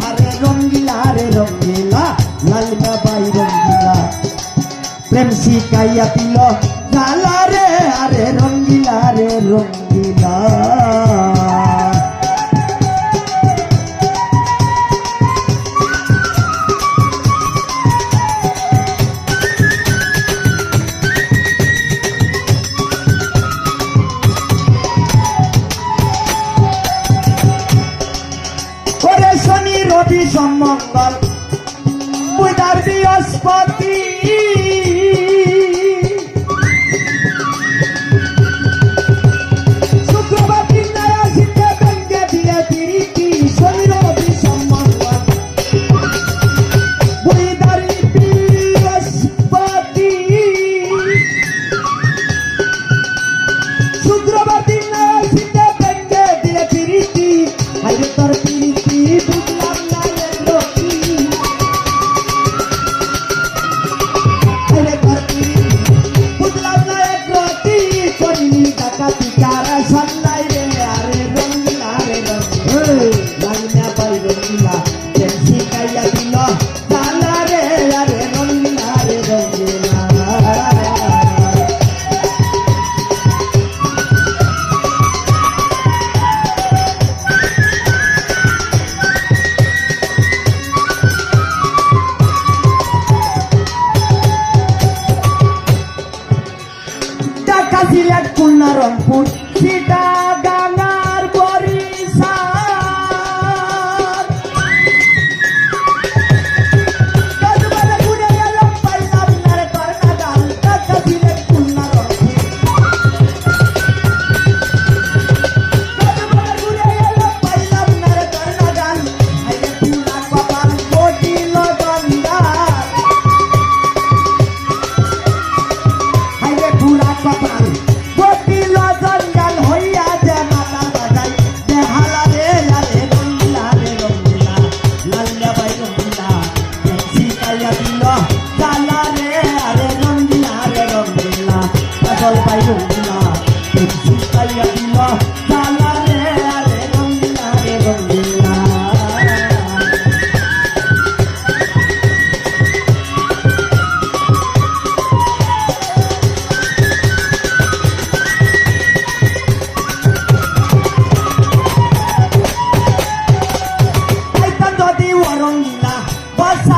আরে রঙ্গিলা লাল বাবাই রঙ্গিলা প্রেম শিখাইয়া দিল জ্বালা রে আরে রঙ্গিলা রে রঙ্গিলা রবি সম্মঙ্গল বুধার বৃহস্পতি শুক্রবার দিন আসিতে ভেঙ্গে দিয়ে তিরিটি শনি রবি সম্মঙ্গল বুধার বৃহস্পতি শুক্রবার দিন আসিতে ভেঙ্গে দিয়ে তিরিটি আরে তোর তিরিটি সিলেট খুলনা রংপুর চিটাগাঙ্গার বরিশাল কাজবারে ঘুরে এলাম পাইলাম না রে কর্ণাগাল ঢাকা সিলেট খুলনা রংপুর কাজবারে ঘুরে এলাম পাইলাম না রে কর্ণাগাল আইরে পুরা কপাল কোটি লগন্দার আইরে পুরা কপাল What's